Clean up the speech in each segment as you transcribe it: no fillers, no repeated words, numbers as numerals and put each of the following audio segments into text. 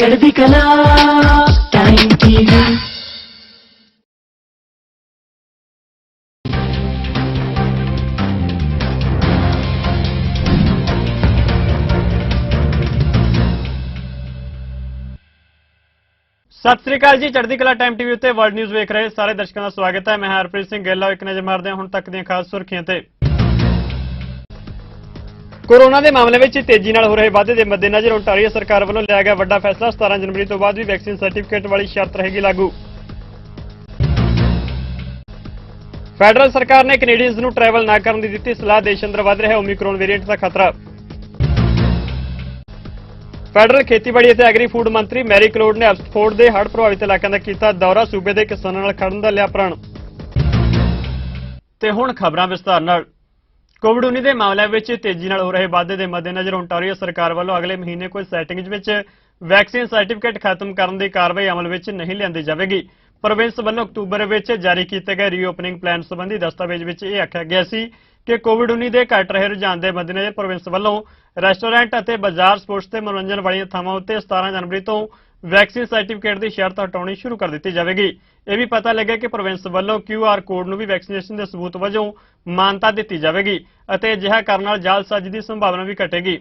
चढ़ती कला time TV. सत श्री अकाल जी, चढ़ती कला टाइम टीवी उत्ते वर्ल्ड न्यूज़ वेख रहे सारे दर्शकों का स्वागत है। मैं हरप्रीत सिंह गिल। एक नज़र मारते हैं हुण तक दी खास सुर्खियां ते। कोरोना के मामले में तेजी नाल हो रहे वाधे के मद्देनजर ओंटारियो सरकार वालों लिया गया वड्डा फैसला। 17 जनवरी तो बाद भी वैक्सीन सर्टिफिकेट वाली शर्त रहेगी लागू। फैडरल सरकार ने कैनेडियंस नूं ट्रैवल ना करने की दी सलाह। देश अंदर वध रहा ओमिक्रॉन वेरिएंट का खतरा। फैडरल खेतीबाड़ी और एग्री फूड मंत्री मैरी कलोड ने ऑक्सफोर्ड के हड़ प्रभावित इलाकों का किया दौरा। सूबे के किसानों नाल खड़न दा लिया प्रण। ते हुण खबरां विस्तार नाल। कोविड-19 के मामलों में तेजी नाल हो रहे वाधे के मद्देनजर ओंटारियो सरकार वालों अगले महीने कोई सैटिंग्स विच वैक्सीन सर्टिफिकेट खत्म करने की कार्रवाई अमल में नहीं लियांदी जाएगी। प्रोविंस वालों अक्तूबर में जारी किए गए रीओपनिंग प्लान संबंधी दस्तावेज में यह आख्या गया सी कि कोविड-19 के घट रहे रुझान के मद्देनजर प्रोविंस वालों रेस्टोरेंट और बाजार स्पोर्ट्स से मनोरंजन वाली थावां उत्ते 17 जनवरी तो वैक्सीन सर्टिफिकेट की शर्त हटानी शुरू कर दी जाएगी। यह भी पता लगे कि प्रोविंस वालों QR कोड नूं भी वैक्सीनेशन के सबूत वजों मानता दी जाएगी और अजिहा करन नाल जालसाजी की संभावना भी घटेगी।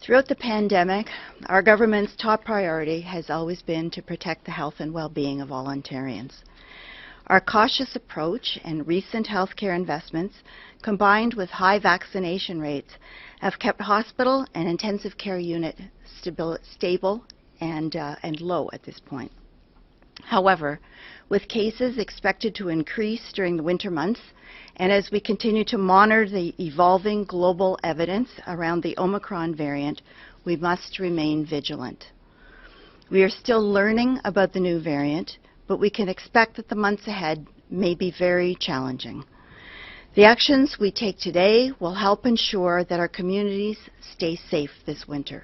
Throughout the pandemic, our government's top priority has always been to protect the health and well-being of all Ontarians. Our cautious approach and recent healthcare investments, combined with high vaccination rates, have kept hospital and intensive care unit stable and low at this point. However, with cases expected to increase during the winter months, and as we continue to monitor the evolving global evidence around the Omicron variant, we must remain vigilant. We are still learning about the new variant, but we can expect that the months ahead may be very challenging. The actions we take today will help ensure that our communities stay safe this winter.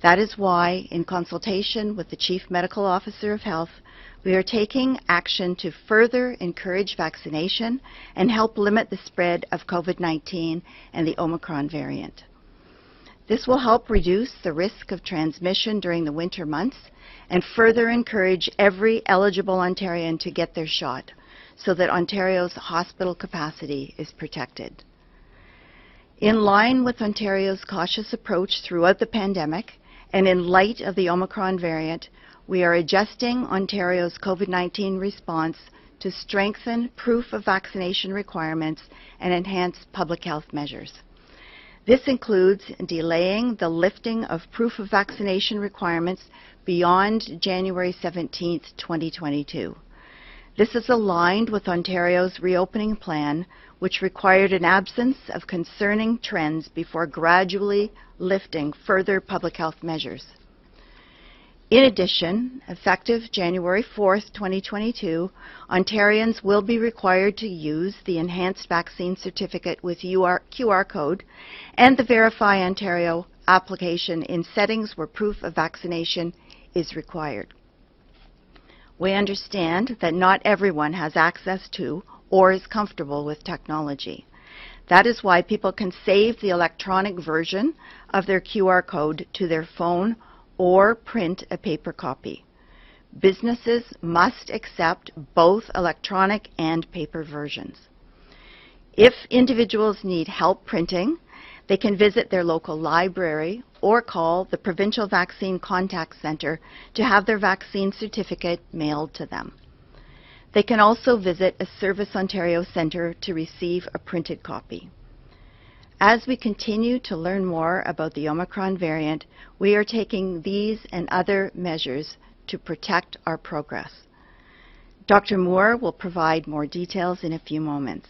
That is why, in consultation with the Chief Medical Officer of Health, we are taking action to further encourage vaccination and help limit the spread of COVID-19 and the Omicron variant. This will help reduce the risk of transmission during the winter months and further encourage every eligible Ontarian to get their shot so that Ontario's hospital capacity is protected. In line with Ontario's cautious approach throughout the pandemic and in light of the Omicron variant, we are adjusting Ontario's COVID-19 response to strengthen proof of vaccination requirements and enhance public health measures. This includes delaying the lifting of proof of vaccination requirements beyond January 17, 2022. This is aligned with Ontario's reopening plan, which required an absence of concerning trends before gradually lifting further public health measures. In addition, effective January 4, 2022, Ontarians will be required to use the Enhanced Vaccine Certificate with QR code and the Verify Ontario application in settings where proof of vaccination is required. We understand that not everyone has access to or is comfortable with technology. That is why people can save the electronic version of their QR code to their phone or print a paper copy. Businesses must accept both electronic and paper versions. If individuals need help printing, they can visit their local library or call the Provincial Vaccine Contact Centre to have their vaccine certificate mailed to them. They can also visit a Service Ontario centre to receive a printed copy. As we continue to learn more about the Omicron variant, we are taking these and other measures to protect our progress. Dr. Moore will provide more details in a few moments.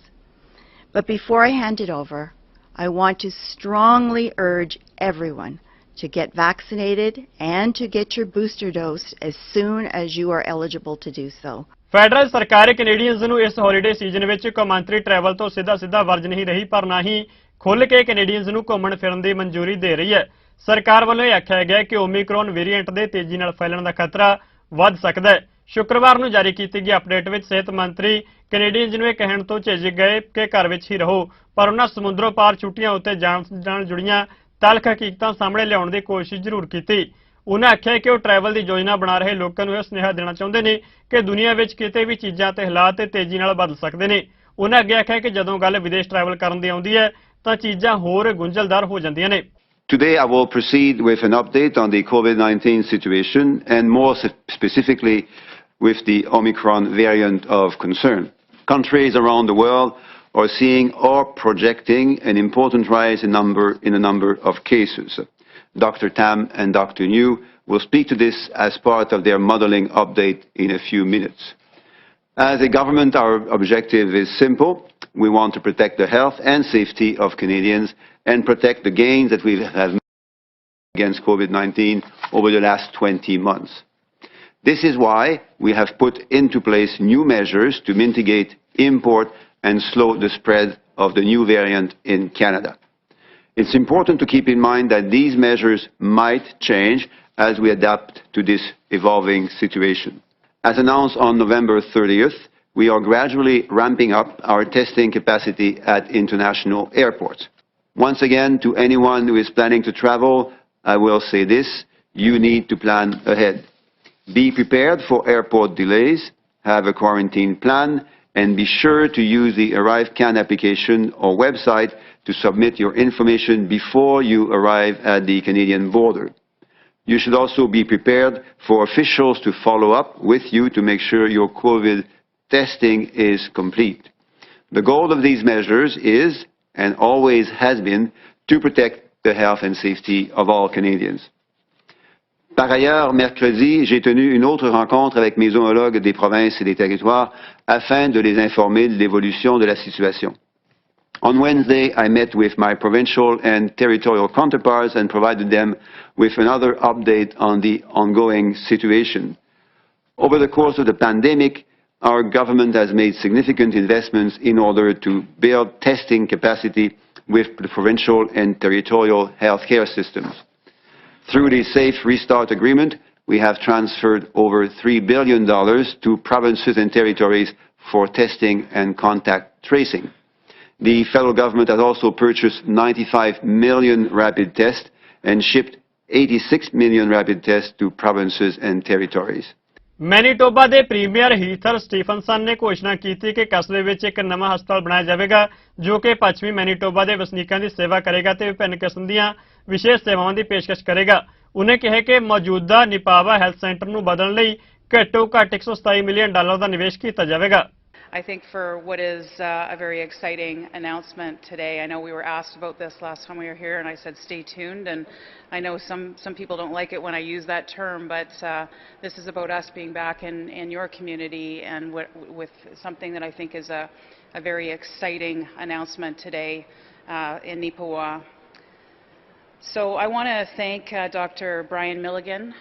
But before I hand it over, I want to strongly urge everyone to get vaccinated and to get your booster dose as soon as you are eligible to do so. Federal सरकार Canadians नूं इस holiday season में कौमांतरी travel तो सीधा verge नहीं रही, पर ना ही खुल के कैनेडियंस नूं घूमण फिरन की मंजूरी दे रही है। सरकार वालों आख्या गया कि ओमिक्रॉन वेरिएंट के तेजी नाल फैलण का खतरा वध सकदा है। शुक्रवार नूं जारी की गई अपडेट में सेहत मंत्री कैनेडियंस नूं यह कहण तो झिझक गए कि घर विच ही रहो, पर उन्हां समुद्रों पार छुट्टियां उत्ते जाण जुड़ियां तलख हकीकतां सामने लियाउण की कोशिश जरूर की। ਉਹਨਾਂ ਆਖਿਆ ਕਿ ਉਹ ਟਰੈਵਲ ਦੀ ਯੋਜਨਾ ਬਣਾ ਰਹੇ ਲੋਕਾਂ ਨੂੰ ਇਹ ਸੁਨੇਹਾ ਦੇਣਾ ਚਾਹੁੰਦੇ ਨੇ ਕਿ ਦੁਨੀਆ ਵਿੱਚ ਕਿਤੇ ਵੀ ਚੀਜ਼ਾਂ ਤੇ ਹਾਲਾਤ ਤੇਜ਼ੀ ਨਾਲ ਬਦਲ ਸਕਦੇ ਨੇ। ਉਹਨਾਂ ਅੱਗੇ ਆਖਿਆ ਕਿ ਜਦੋਂ ਗੱਲ ਵਿਦੇਸ਼ ਟਰੈਵਲ ਕਰਨ ਦੀ ਆਉਂਦੀ ਹੈ ਤਾਂ ਚੀਜ਼ਾਂ ਹੋਰ ਗੁੰਝਲਦਾਰ ਹੋ ਜਾਂਦੀਆਂ ਨੇ। Today I will proceed with an update on the COVID-19 situation and more specifically with the Omicron variant of concern. Countries around the world are seeing or projecting an important rise in a number of cases. Dr. Tam and Dr. New will speak to this as part of their modelling update in a few minutes. As a government, our objective is simple. We want to protect the health and safety of Canadians and protect the gains that we have made against COVID-19 over the last 20 months. This is why we have put into place new measures to mitigate, import and slow the spread of the new variant in Canada. It's important to keep in mind that these measures might change as we adapt to this evolving situation. As announced on November 30th, we are gradually ramping up our testing capacity at international airports. Once again, to anyone who is planning to travel, I will say this: you need to plan ahead. Be prepared for airport delays, have a quarantine plan, and be sure to use the ArriveCan application or website to submit your information before you arrive at the Canadian border. You should also be prepared for officials to follow up with you to make sure your COVID testing is complete. The goal of these measures is, and always has been, to protect the health and safety of all Canadians. Par ailleurs, mercredi, j'ai tenu une autre rencontre avec mes homologues des provinces et des territoires afin de les informer de l'évolution de la situation. On Wednesday, I met with my provincial and territorial counterparts and provided them with another update on the ongoing situation. Over the course of the pandemic, our government has made significant investments in order to build testing capacity with the provincial and territorial healthcare systems. Through the Safe Restart Agreement, we have transferred over $3 billion to provinces and territories for testing and contact tracing. The federal government has also purchased 95 million rapid tests and shipped 86 million rapid tests to provinces and territories. Manitoba ਦੇ premier ਹੀਥਰ Stephenson ਨੇ ਘੋਸ਼ਣਾ ਕੀਤੀ ਕਿ ਕਸਬੇ ਵਿੱਚ ਇੱਕ ਨਵਾਂ ਹਸਪਤਾਲ ਬਣਾਇਆ ਜਾਵੇਗਾ ਜੋ ਕਿ ਪੱਛਮੀ ਮੈਨੀਟੋਬਾ ਦੇ ਵਸਨੀਕਾਂ ਦੀ ਸੇਵਾ ਕਰੇਗਾ ਤੇ ਵਿਭਿੰਨ ਕਿਸਮ ਦੀਆਂ ਵਿਸ਼ੇਸ਼ ਸੇਵਾਵਾਂ ਦੀ ਪੇਸ਼ਕਸ਼ ਕਰੇਗਾ। ਉਹਨੇ ਕਿਹਾ ਕਿ ਮੌਜੂਦਾ ਨਿਪਾਵਾ ਹੈਲਥ ਸੈਂਟਰ ਨੂੰ ਬਦਲਣ ਲਈ ਘੱਟੋ ਘੱਟ $127 ਮਿਲੀਅਨ ਦਾ ਨਿਵੇਸ਼ ਕੀਤਾ ਜਾਵੇਗਾ। I think for what is a very exciting announcement today, I know we were asked about this last time we were here and I said stay tuned, and I know some people don't like it when I use that term, but this is about us being back in your community and with something that I think is a very exciting announcement today in Nipawa. So I want to thank Dr. Brian Milligan,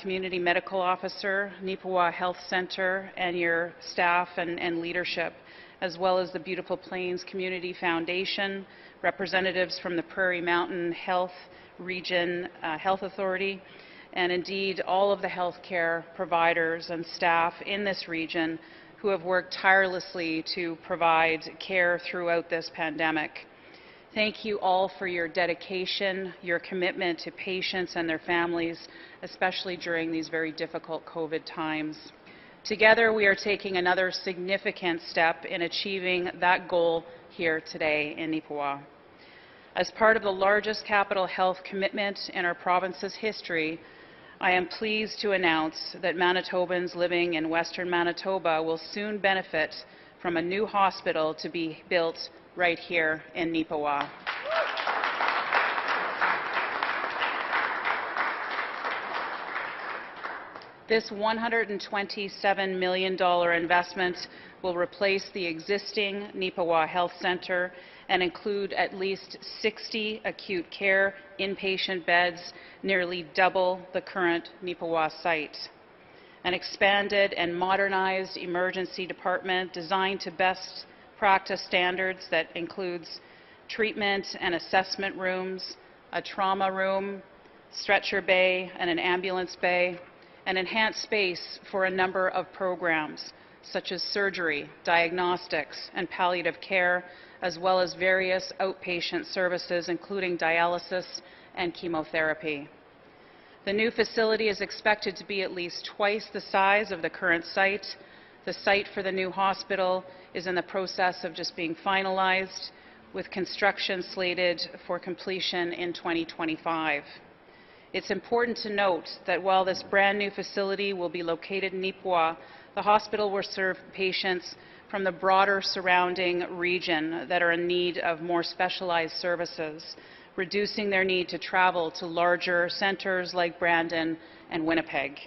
Community Medical Officer, Nipawa Health Center, and your staff and leadership, as well as the Beautiful Plains Community Foundation, representatives from the Prairie Mountain Health Region Health Authority, and indeed all of the healthcare providers and staff in this region who have worked tirelessly to provide care throughout this pandemic. Thank you all for your dedication, your commitment to patients and their families, especially during these very difficult COVID times. Together, we are taking another significant step in achieving that goal here today in Nipawa. As part of the largest capital health commitment in our province's history, I am pleased to announce that Manitobans living in Western Manitoba will soon benefit from a new hospital to be built right here in Nipawa. This $127 million investment will replace the existing Nipawa Health Center and include at least 60 acute care inpatient beds, nearly double the current Nipawa site. An expanded and modernized emergency department designed to best practice standards that includes treatment and assessment rooms, a trauma room, stretcher bay and an ambulance bay, and enhanced space for a number of programs such as surgery, diagnostics, and palliative care, as well as various outpatient services including dialysis and chemotherapy. The new facility is expected to be at least twice the size of the current site. The site for the new hospital is in the process of just being finalized, with construction slated for completion in 2025. It's important to note that while this brand new facility will be located in Nipwa, the hospital will serve patients from the broader surrounding region that are in need of more specialized services, reducing their need to travel to larger centers like Brandon and Winnipeg.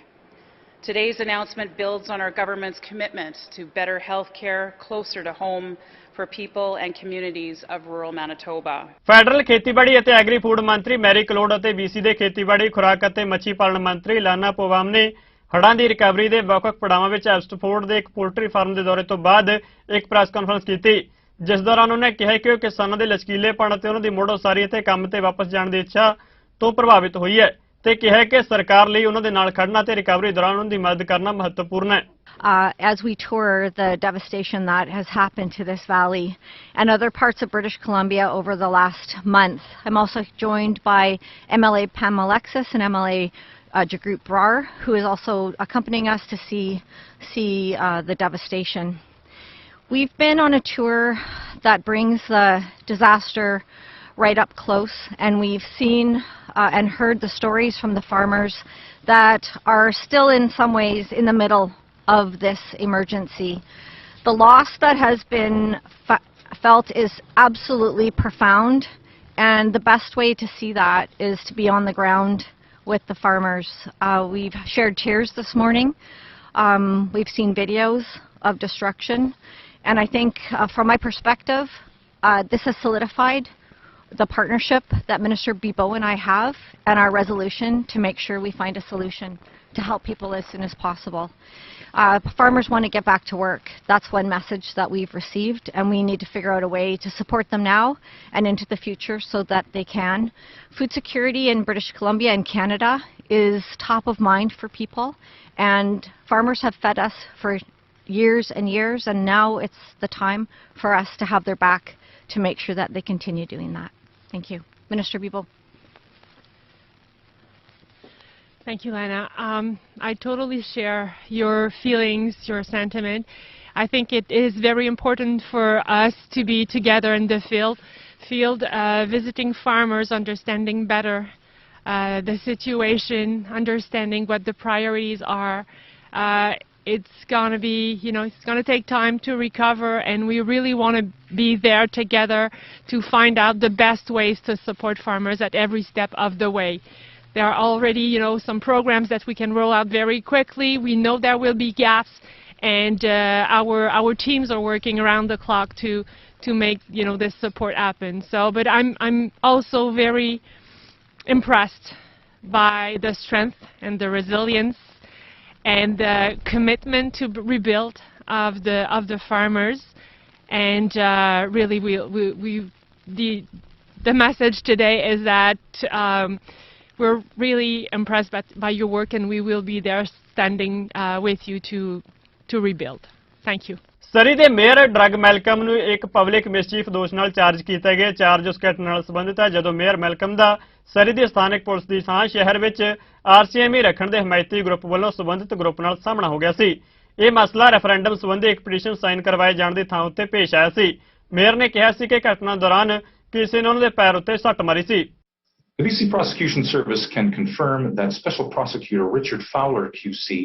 Today's announcement builds on our government's commitment to better health care closer to home for people and communities of rural Manitoba. Federal ਖੇਤੀਬਾੜੀ ਅਤੇ agri food ਮੰਤਰੀ Mary ਕਲੋਡ ਅਤੇ BC ਦੇ ਖੇਤੀਬਾੜੀ ਖੁਰਾਕ ਅਤੇ ਮੱਛੀ ਪਾਲਣ ਮੰਤਰੀ ਲਾਨਾ ਪੋਵਾਮ ਨੇ ਹੜ੍ਹਾਂ ਦੀ ਰਿਕਵਰੀ ਦੇ ਵੱਖ-ਵੱਖ ਪੜਾਵਾਂ ਵਿੱਚ ਐਬਸਟਫੋਰਡ ਦੇ ਇੱਕ ਪੋਲਟਰੀ ਫਾਰਮ ਦੇ ਦੌਰੇ ਤੋਂ ਬਾਅਦ ਇੱਕ ਪ੍ਰੈਸ ਕਾਨਫਰੰਸ ਕੀਤੀ, ਜਿਸ ਦੌਰਾਨ ਉਹਨੇ ਕਿਹਾ ਕਿ ਉਹ ਕਿਸਾਨਾਂ ਦੇ ਲਚਕੀਲੇਪਣ ਅਤੇ ਉਹਨਾਂ ਦੀ ਮੁੜ ਉਸਾਰੀ ਅਤੇ ਕੰਮ ਤੇ ਵਾਪਸ ਜਾਣ ਦੀ ਇੱਛਾ ਤੋਂ ਪ੍ਰਭਾਵਿਤ ਹੋਈ ਹੈ ਤੇ ਕਿਹਾ ਕਿ ਸਰਕਾਰ ਲਈ ਉਹਨਾਂ ਦੇ ਨਾਲ ਖੜਨਾ ਤੇ ਰਿਕਵਰੀ ਦੌਰਾਨ ਉਹਨਾਂ ਦੀ ਮਦਦ ਕਰਨਾ ਮਹੱਤਵਪੂਰਨ ਹੈ। As we tour the devastation that has happened to this valley and other parts of British Columbia over the last month, I'm also joined by MLA Pam Alexis and MLA Jagroot Brar, who is also accompanying us to see the devastation. We've been on a tour that brings the disaster right up close, and we've seen and heard the stories from the farmers that are still in some ways in the middle of this emergency. The loss that has been felt is absolutely profound, and the best way to see that is to be on the ground with the farmers. We've shared tears this morning. We've seen videos of destruction, and I think from my perspective, this has solidified the partnership that Minister Bibeau and I have and our resolution to make sure we find a solution to help people as soon as possible. Farmers want to get back to work. That's one message that we've received, and we need to figure out a way to support them now and into the future so that they can. Food security in British Columbia and Canada is top of mind for people, and farmers have fed us for years and years, and now it's the time for us to have their back to make sure that they continue doing that. Thank you. Minister Bibeau. Thank you, Lana. I totally share your feelings, your sentiment. I think it is very important for us to be together in the field, visiting farmers, understanding better the situation, understanding what the priorities are. It's going to be, it's going to take time to recover, and we really want to be there together to find out the best ways to support farmers at every step of the way. There are already, some programs that we can roll out very quickly. We know there will be gaps, and our teams are working around the clock to make, this support happen. But I'm also very impressed by the strength and the resilience and the commitment to rebuild of the farmers, and really the message today is that we're really impressed by your work, and we will be there standing with you to rebuild. Thank you. ਸਰੀ ਦੇ mayor drug Malcolm ਨੂੰ ਇੱਕ public ਮਿਸਚੀਫ ਦੋਸ਼ ਨਾਲ charge ਕੀਤਾ ਗਿਆ। Charge ਉਸ ਘਟਨਾ ਨਾਲ ਸੰਬੰਧਿਤ ਹੈ ਜਦੋਂ ਮੇਅਰ ਮੈਲਕਮ ਦਾ ਸਰੀ ਦੀ ਸਥਾਨਕ ਪੁਲਿਸ ਦੀ ਥਾਂ ਸ਼ਹਿਰ ਵਿੱਚ RCME ਰੱਖਣ ਦੇ ਹਮਾਇਤੀ ਗਰੁੱਪ ਵੱਲੋਂ ਸੰਬੰਧਿਤ ਗਰੁੱਪ ਨਾਲ ਸਾਹਮਣਾ ਹੋ ਗਿਆ ਸੀ। ਇਹ ਮਸਲਾ ਰੈਫਰੈਂਡਮ ਸੰਬੰਧੀ ਇੱਕ ਪਟੀਸ਼ਨ ਸਾਈਨ ਕਰਵਾਏ ਜਾਣ ਦੀ ਥਾਂ ਉੱਤੇ ਪੇਸ਼ ਆਇਆ ਸੀ। ਮੇਅਰ ਨੇ ਕਿਹਾ ਸੀ ਕਿ ਘਟਨਾ ਦੌਰਾਨ ਕਿਸੇ ਨੇ ਉਹਨਾਂ ਦੇ ਪੈਰ ਉੱਤੇ ਸੱਟ ਮਾਰੀ ਸੀ। The BC Prosecution Service can confirm that Special Prosecutor Richard Fowler QC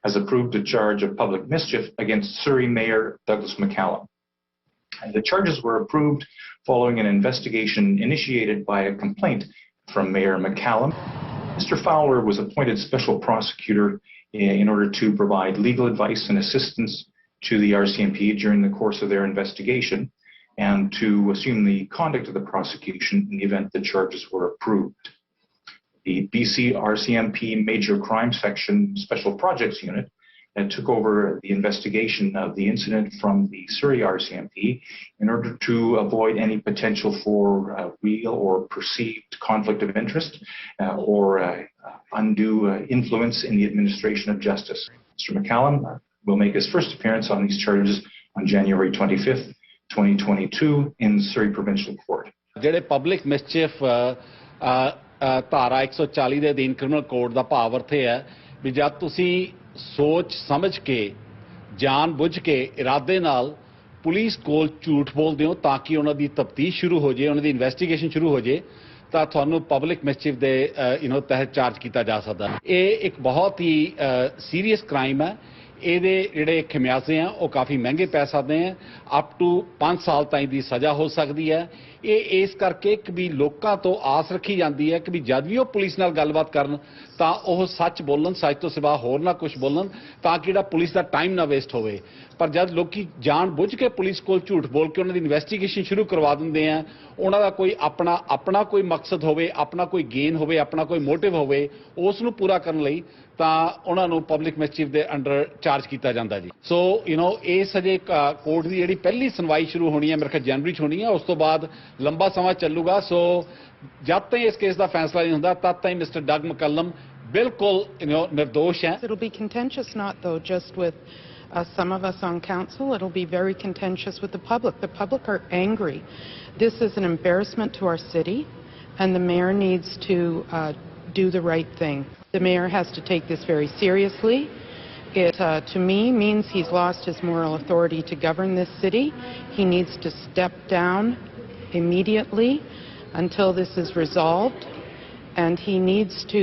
has approved a charge of public mischief against Surrey Mayor Douglas McCallum. And the charges were approved following an investigation initiated by a complaint from Mayor McCallum. Mr. Fowler was appointed Special Prosecutor in order to provide legal advice and assistance to the RCMP during the course of their investigation, and to assume the conduct of the prosecution in the event the charges were approved. The BC RCMP Major Crime Section Special Projects Unit took over the investigation of the incident from the Surrey RCMP in order to avoid any potential for real or perceived conflict of interest or undue influence in the administration of justice. Mr. McCallum will make his first appearance on these charges on January 25th, 2022 in Surrey Provincial Court. ਜਿਹੜੇ public ਮਿਸਚੀਫ ਧਾਰਾ 140 ਦੇ ਅਧੀਨ criminal code ਦਾ ਭਾਵ ਅਰਥ ਇਹ ਹੈ ਵੀ ਜਦ ਤੁਸੀਂ ਸੋਚ ਸਮਝ ਕੇ ਜਾਣ ਬੁੱਝ ਕੇ ਇਰਾਦੇ ਨਾਲ ਪੁਲਿਸ ਕੋਲ ਝੂਠ ਬੋਲਦੇ ਹੋ ਤਾਂ ਕਿ ਉਹਨਾਂ ਦੀ ਤਫਤੀਸ਼ ਸ਼ੁਰੂ ਹੋ ਜਾਏ, ਉਹਨਾਂ ਦੀ ਇਨਵੈਸਟੀਗੇਸ਼ਨ ਸ਼ੁਰੂ ਹੋ ਜਾਏ, ਤਾਂ ਤੁਹਾਨੂੰ ਪਬਲਿਕ ਮਿਸਚੀਫ ਦੇ ਤਹਿਤ ਚਾਰਜ ਕੀਤਾ ਜਾ ਸਕਦਾ। ਇਹ ਇੱਕ ਬਹੁਤ ਹੀ ਸੀਰੀਅਸ ਕ੍ਰਾਈਮ ਹੈ। ਇਹਦੇ ਜਿਹੜੇ ਖਿਮਿਆਜ਼ੇ ਆ ਉਹ ਕਾਫੀ ਮਹਿੰਗੇ ਪੈ ਸਕਦੇ ਆ, ਅਪ ਟੂ 5 ਸਾਲ ਤਾਈਂ ਦੀ ਸਜ਼ਾ ਹੋ ਸਕਦੀ ਹੈ। ਇਹ ਇਸ ਕਰਕੇ ਕਿ ਵੀ ਲੋਕਾਂ ਤੋਂ ਆਸ ਰੱਖੀ ਜਾਂਦੀ ਹੈ ਕਿ ਵੀ ਜਦ ਵੀ ਉਹ ਪੁਲਿਸ ਨਾਲ ਗੱਲਬਾਤ ਕਰਨ ਤਾਂ ਉਹ ਸੱਚ ਬੋਲਣ, ਸੱਚ ਤੋਂ ਸਿਵਾ ਹੋਰ ਨਾ ਕੁਝ ਬੋਲਣ, ਤਾਂ ਕਿ ਜਿਹੜਾ ਪੁਲਿਸ ਦਾ ਟਾਈਮ ਨਾ ਵੇਸਟ ਹੋਵੇ। ਪਰ ਜਦ ਲੋਕੀ ਜਾਣ ਬੁੱਝ ਕੇ ਪੁਲਿਸ ਕੋਲ ਝੂਠ ਬੋਲ ਕੇ ਉਹਨਾਂ ਦੀ ਇਨਵੈਸਟੀਗੇਸ਼ਨ ਸ਼ੁਰੂ ਕਰਵਾ ਦਿੰਦੇ ਆ, ਉਹਨਾਂ ਦਾ ਕੋਈ ਆਪਣਾ ਕੋਈ ਮਕਸਦ ਹੋਵੇ, ਆਪਣਾ ਕੋਈ ਗੇਨ ਹੋਵੇ, ਆਪਣਾ ਕੋਈ ਮੋਟਿਵ ਹੋਵੇ, ਉਸ ਨੂੰ ਪੂਰਾ ਕਰਨ ਲਈ ਤਾਂ ਉਹਨਾਂ ਨੂੰ ਪਬਲਿਕ ਮਿਸਚੀਫ ਦੇ ਅੰਡਰ ਚਾਰਜ ਕੀਤਾ ਜਾਂਦਾ ਜੀ। ਸੋ ਇਸ ਅਜੇ ਕੋਰਟ ਦੀ ਜਿਹੜੀ ਪਹਿਲੀ ਸੁਣਵਾਈ ਸ਼ੁਰੂ ਹੋਣੀ ਹੈ, ਮੇਰੇ ਖਿਆਲ ਜਨਵਰੀ 'ਚ ਹੋਣੀ ਹੈ, ਉਸ ਤੋਂ ਬਾਅਦ ਲੰਬਾ ਸਮਾਂ ਚੱਲੂਗਾ। ਸੋ ਜਦ ਤਾਈਂ ਇਸ ਕੇਸ ਦਾ ਫੈਸਲਾ ਨਹੀਂ ਹੁੰਦਾ ਤਦ ਤਾਈਂ ਮਿਸਟਰ ਡਗ ਮਕੱਲਮ ਬਿਲਕੁਲ ਨਿਰਦੋਸ਼ ਹੈ। It'll be contentious not though just with some of us on council. It'll be very contentious with the public. The public are angry. This is an embarrassment to our city and the mayor needs to do the right thing. The mayor has to take this very seriously. It, to me, means he's lost his moral authority to govern this city. He needs to step down immediately until this is resolved, and he needs to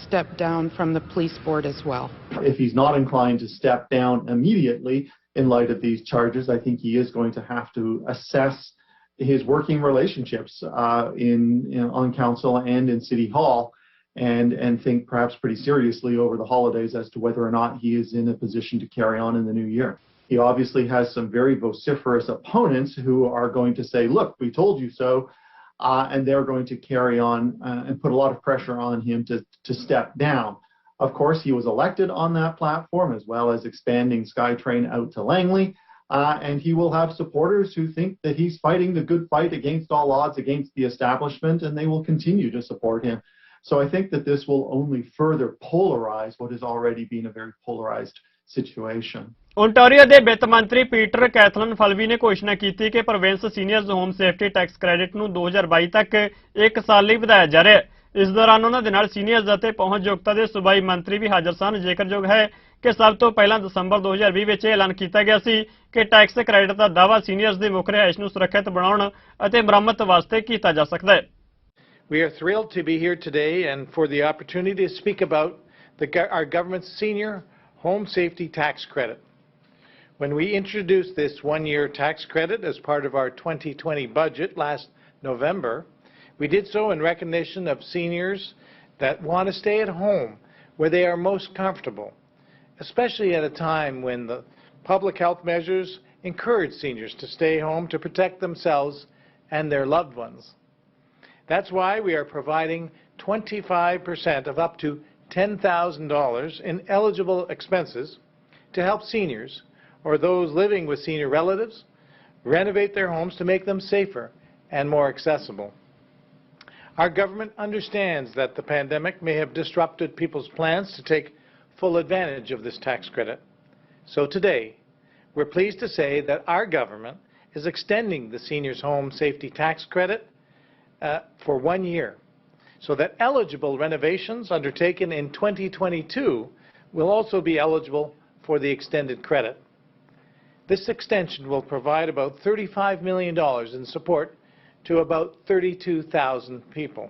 step down from the police board as well. If he's not inclined to step down immediately in light of these charges, I think he is going to have to assess his working relationships on council and in City Hall, and think perhaps pretty seriously over the holidays as to whether or not he is in a position to carry on in the new year. He obviously has some very vociferous opponents who are going to say, look, we told you so, and they're going to carry on and put a lot of pressure on him to step down. Of course, he was elected on that platform, as well as expanding SkyTrain out to Langley, and he will have supporters who think that he's fighting the good fight against all odds against the establishment, and they will continue to support him. So I think that this will only further polarize what has already been a very polarized situation. Ontario ਦੇ ਵਿੱਤ ਮੰਤਰੀ Peter ਕੈਥਲਨ ਫਲਵੀ ਨੇ ਘੋਸ਼ਣਾ ਕੀਤੀ ਕਿ province seniors home safety tax credit ਨੂੰ 2022 ਤੱਕ 1 ਸਾਲ ਲਈ ਵਧਾਇਆ ਜਾ ਰਿਹਾ ਹੈ। ਇਸ ਦੌਰਾਨ ਉਹਨਾਂ ਦੇ ਨਾਲ ਸੀਨੀਅਰਜ਼ ਅਤੇ ਪਹੁੰਚਯੋਗਤਾ ਦੇ ਸੂਬਾਈ ਮੰਤਰੀ ਵੀ ਹਾਜ਼ਰ ਸਨ। ਜ਼ਿਕਰਯੋਗ ਹੈ ਕਿ ਸਭ ਤੋਂ ਪਹਿਲਾਂ ਦਸੰਬਰ 2020 ਵਿੱਚ ਇਹ ਐਲਾਨ ਕੀਤਾ ਗਿਆ ਸੀ ਕਿ ਟੈਕਸ ਕ੍ਰੈਡਿਟ ਦਾ ਦਾਅਵਾ ਸੀਨੀਅਰਜ਼ ਦੀ ਮੁੱਖ ਰਿਹਾਇਸ਼ ਨੂੰ ਸੁਰੱਖਿਅਤ ਬਣਾਉਣ ਅਤੇ ਮੁਰੰਮਤ ਵਾਸਤੇ ਕੀਤਾ ਜਾ ਸਕਦਾ ਹੈ। We are thrilled to be here today and for the opportunity to speak about our government's senior home safety tax credit. When we introduced this one-year tax credit as part of our 2020 budget last November, we did so in recognition of seniors that want to stay at home where they are most comfortable, especially at a time when the public health measures encourage seniors to stay home to protect themselves and their loved ones. That's why we are providing 25% of up to $10,000 in eligible expenses to help seniors or those living with senior relatives renovate their homes to make them safer and more accessible. Our government understands that the pandemic may have disrupted people's plans to take full advantage of this tax credit. So today, we're pleased to say that our government is extending the Seniors Home Safety Tax Credit for 1 year, so that eligible renovations undertaken in 2022 will also be eligible for the extended credit. This extension will provide about $35 million in support to about 32,000 people.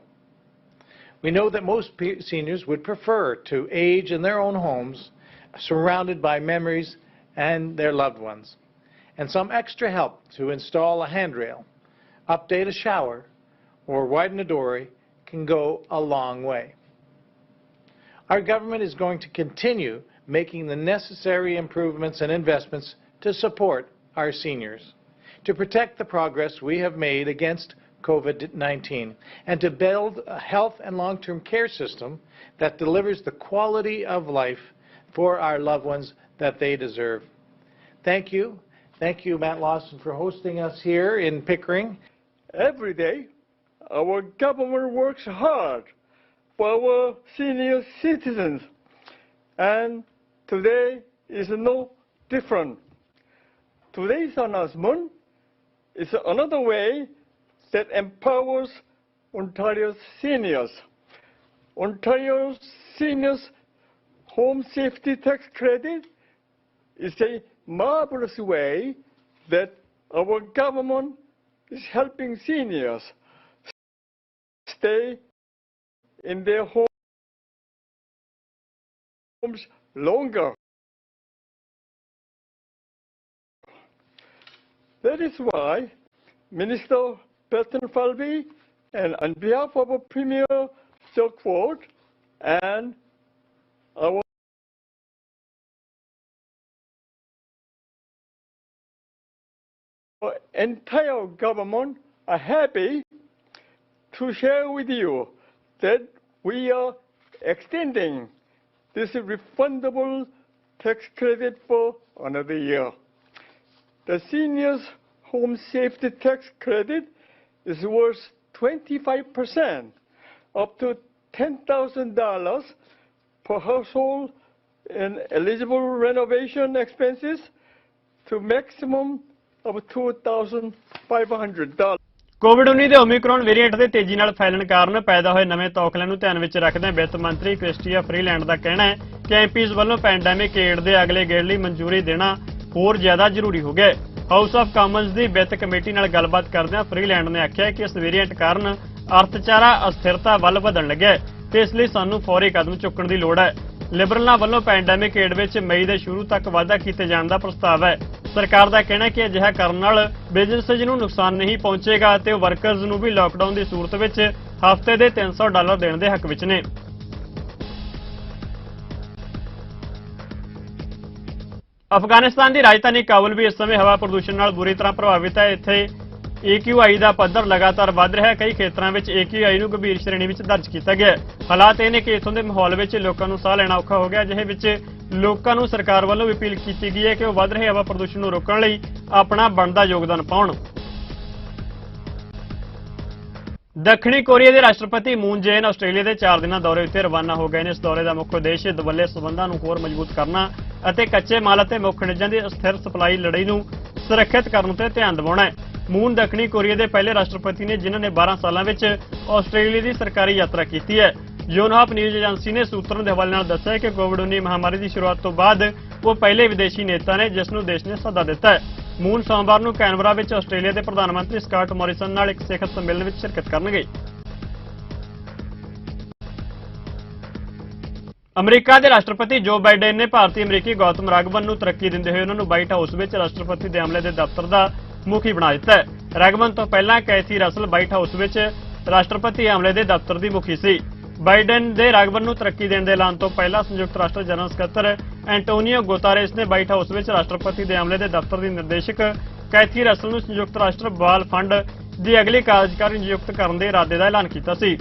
We know that most seniors would prefer to age in their own homes, surrounded by memories and their loved ones. And some extra help to install a handrail, update a shower, or widen a doorway can go a long way. Our government is going to continue making the necessary improvements and investments to support our seniors, to protect the progress we have made against COVID-19, and to build a health and long-term care system that delivers the quality of life for our loved ones that they deserve. Thank you. Thank you, Matt Lawson, for hosting us here in Pickering. Every day, our government works hard for our senior citizens, and today is no different. Today's announcement is another way that empowers Ontario's seniors. Ontario seniors home safety tax credit is a marvelous way that our government is helping seniors stay in their homes longer. That is why Minister Paton Falvey and on behalf of our Premier Chuck Ford and our entire government are happy to share with you that we are extending this refundable tax credit for another year. The seniors home safety tax credit is worth 25% up to $10,000 per household in eligible renovation expenses to maximum of $2,500. ਕੋਵਿਡ-19 ਦੇ ਓਮਿਕਰੌਨ variant ਦੇ ਤੇਜ਼ੀ ਨਾਲ ਫੈਲਣ ਕਾਰਨ ਪੈਦਾ ਹੋਏ ਨਵੇਂ ਤੌਖਲਿਆਂ ਨੂੰ ਧਿਆਨ ਵਿੱਚ ਰੱਖਦਿਆਂ ਵਿੱਤ ਮੰਤਰੀ ਕ੍ਰਿਸਟੀਆ ਫਰੀਲੈਂਡ ਦਾ ਕਹਿਣਾ ਹੈ ਕਿ ਐਮਪੀਜ਼ ਵੱਲੋਂ ਪੈਂਡੈਮਿਕ ਏਡ ਦੇ ਅਗਲੇ ਗੇੜ ਲਈ ਮਨਜ਼ੂਰੀ ਦੇਣਾ ਹੋਰ ਜ਼ਿਆਦਾ ਜ਼ਰੂਰੀ ਹੋ ਗਿਆ ਹੈ। ਹਾਊਸ ਆਫ ਕਾਮਨਜ਼ ਦੀ ਵਿੱਤ ਕਮੇਟੀ ਨਾਲ ਗੱਲਬਾਤ ਕਰਦਿਆਂ ਫਰੀਲੈਂਡ ਨੇ ਆਖਿਆ ਕਿ ਇਸ ਵੇਰੀਐਂਟ ਕਾਰਨ ਅਰਥਚਾਰਾ ਅਸਥਿਰਤਾ ਵੱਲ ਵਧਣ ਲੱਗਿਆ ਹੈ ਤੇ ਇਸ ਲਈ ਸਾਨੂੰ ਫੌਰੀ ਕਦਮ ਚੁੱਕਣ ਦੀ ਲੋੜ ਹੈ। ਲਿਬਰਲਾਂ ਵੱਲੋਂ ਪੈਂਡੈਮਿਕ ਏਡ ਵਿੱਚ ਮਈ ਦੇ ਸ਼ੁਰੂ ਤੱਕ ਵਾਧਾ ਕੀਤੇ ਜਾਣ ਦਾ ਪ੍ਰਸਤਾਵ ਹੈ। ਸਰਕਾਰ ਦਾ ਕਹਿਣਾ ਹੈ ਕਿ ਅਜਿਹਾ ਕਰਨ ਨਾਲ ਬਿਜ਼ਨੈਸ ਨੂੰ ਨੁਕਸਾਨ ਨਹੀਂ ਪਹੁੰਚੇਗਾ ਤੇ ਉਹ ਵਰਕਰਜ਼ ਨੂੰ ਵੀ ਲਾਕਡਾਊਨ ਦੀ ਸੂਰਤ ਵਿੱਚ ਹਫ਼ਤੇ ਦੇ $300 ਦੇਣ ਦੇ ਹੱਕ ਵਿੱਚ ਨੇ। ਅਫਗਾਨਿਸਤਾਨ ਦੀ ਰਾਜਧਾਨੀ ਕਾਬੁਲ ਵੀ ਇਸ ਸਮੇਂ ਹਵਾ ਪ੍ਰਦੂਸ਼ਣ ਨਾਲ ਬੁਰੀ ਤਰ੍ਹਾਂ ਪ੍ਰਭਾਵਿਤ ਹੈ। ਇੱਥੇ AQI ਦਾ ਪੱਧਰ ਲਗਾਤਾਰ ਵਧ ਰਿਹਾ ਹੈ। ਕਈ ਖੇਤਰਾਂ ਵਿੱਚ AQI ਨੂੰ ਗੰਭੀਰ ਸ਼੍ਰੇਣੀ ਵਿੱਚ ਦਰਜ ਕੀਤਾ ਗਿਆ ਹੈ। ਹਾਲਾਤ ਇਹ ਨੇ ਕਿ ਇਥੋਂ ਦੇ ਮਾਹੌਲ ਵਿੱਚ ਲੋਕਾਂ ਨੂੰ ਸਾਹ ਲੈਣਾ ਔਖਾ ਹੋ ਗਿਆ, ਜਿਹੇ ਵਿੱਚ ਲੋਕਾਂ ਨੂੰ ਸਰਕਾਰ ਵੱਲੋਂ ਵੀ ਅਪੀਲ ਕੀਤੀ ਗਈ ਹੈ ਕਿ ਉਹ ਵਧ ਰਹੇ ਹਵਾ ਪ੍ਰਦੂਸ਼ਣ ਨੂੰ ਰੋਕਣ ਲਈ ਆਪਣਾ ਬਣਦਾ ਯੋਗਦਾਨ ਪਾਉਣ। ਦੱਖਣੀ ਕੋਰੀਆ ਦੇ ਰਾਸ਼ਟਰਪਤੀ ਮੂਨ ਜੇਨ ਆਸਟ੍ਰੇਲੀਆ ਦੇ 4 ਦਿਨਾਂ ਦੌਰੇ ਉੱਤੇ ਰਵਾਨਾ ਹੋ ਗਏ ਨੇ। ਇਸ ਦੌਰੇ ਦਾ ਮੁੱਖ ਉਦੇਸ਼ ਦੁਵੱਲੇ ਸਬੰਧਾਂ ਨੂੰ ਹੋਰ ਮਜ਼ਬੂਤ ਕਰਨਾ ਅਤੇ ਕੱਚੇ ਮਾਲ ਅਤੇ ਮੁੱਖ ਖਣਿਜਾਂ ਦੀ ਅਸਥਿਰ ਸਪਲਾਈ ਲੜੀ ਨੂੰ ਸੁਰੱਖਿਅਤ ਕਰਨ ਉੱਤੇ ਧਿਆਨ ਦਿਵਾਉਣਾ ਹੈ। ਮੂਨ ਦੱਖਣੀ ਕੋਰੀਆ ਦੇ ਪਹਿਲੇ ਰਾਸ਼ਟਰਪਤੀ ਨੇ ਜਿਨ੍ਹਾਂ ਨੇ 12 ਸਾਲਾਂ ਵਿੱਚ ਆਸਟ੍ਰੇਲੀਆ ਦੀ ਸਰਕਾਰੀ ਯਾਤਰਾ ਕੀਤੀ ਹੈ। ਯੋਨਹਾਪ ਨਿਊਜ਼ ਏਜੰਸੀ ਨੇ ਸੂਤਰਾਂ ਦੇ ਹਵਾਲੇ ਨਾਲ ਦੱਸਿਆ ਕਿ ਕੋਵਿਡ-19 ਮਹਾਮਾਰੀ ਦੀ ਸ਼ੁਰੂਆਤ ਤੋਂ ਬਾਅਦ ਉਹ ਪਹਿਲੇ ਵਿਦੇਸ਼ੀ ਨੇਤਾ ਨੇ ਜਿਸ ਨੂੰ ਦੇਸ਼ ਨੇ ਸੱਦਾ ਦਿੱਤਾ ਹੈ। ਮੂਨ ਸੋਮਵਾਰ ਨੂੰ ਕੈਨਬਰਾ ਵਿੱਚ ਆਸਟ੍ਰੇਲੀਆ ਦੇ ਪ੍ਰਧਾਨ ਮੰਤਰੀ ਸਕਾਟ ਮੋਰਿਸਨ ਨਾਲ ਇੱਕ ਸਿਖਰ ਸੰਮੇਲਨ ਵਿੱਚ ਸ਼ਿਰਕਤ ਕਰਨਗੇ। ਅਮਰੀਕਾ ਦੇ ਰਾਸ਼ਟਰਪਤੀ ਜੋ ਬਾਈਡਨ ਨੇ ਭਾਰਤੀ ਅਮਰੀਕੀ ਗੌਤਮ ਰਾਘਵਨ ਨੂੰ ਤਰੱਕੀ ਦਿੰਦੇ ਹੋਏ ਉਹਨਾਂ ਨੂੰ ਵਾਈਟ ਹਾਊਸ ਵਿੱਚ ਰਾਸ਼ਟਰਪਤੀ ਦੇ ਅਮਲੇ ਦੇ ਦਫ਼ਤਰ ਦਾ ਮੁਖੀ ਬਣਾ ਦਿੱਤਾ ਹੈ। ਰਾਘਵਨ ਤੋਂ ਪਹਿਲਾਂ ਕੈਥੀ ਰਸਲ ਵਾਈਟ ਹਾਊਸ ਵਿੱਚ ਰਾਸ਼ਟਰਪਤੀ ਅਮਲੇ ਦੇ ਦਫ਼ਤਰ ਦੀ ਮੁਖੀ ਸੀ। ਬਾਈਡਨ ਦੇ ਰਾਘਵਨ ਨੂੰ ਤਰੱਕੀ ਦੇਣ ਦੇ ਐਲਾਨ ਤੋਂ ਪਹਿਲਾਂ ਸੰਯੁਕਤ ਰਾਸ਼ਟਰ ਜਨਰਲ ਸਕੱਤਰ ਐਂਟੋਨੀਓ ਗੁਤਾਰੇਸ ਨੇ ਵਾਈਟ ਹਾਊਸ ਵਿੱਚ ਰਾਸ਼ਟਰਪਤੀ ਦੇ ਅਮਲੇ ਦੇ ਦਫ਼ਤਰ ਦੀ ਨਿਰਦੇਸ਼ਕ ਕੈਥੀ ਰਸਲ ਨੂੰ ਸੰਯੁਕਤ ਰਾਸ਼ਟਰ ਬਾਲ ਫੰਡ ਦੀ ਅਗਲੀ ਕਾਰਜਕਾਰੀ ਨਿਯੁਕਤ ਕਰਨ ਦੇ ਇਰਾਦੇ ਦਾ ਐਲਾਨ ਕੀਤਾ ਸੀ।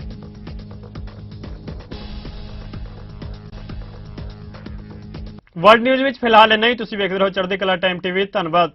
ਵਰਲਡ ਨਿਊਜ਼ ਵਿੱਚ ਫਿਲਹਾਲ ਇੰਨਾ ਹੀ। ਤੁਸੀਂ ਵੇਖਦੇ ਰਹੋ ਚੜ੍ਹਦੀ ਕਲਾ ਟਾਈਮ TV। ਧੰਨਵਾਦ।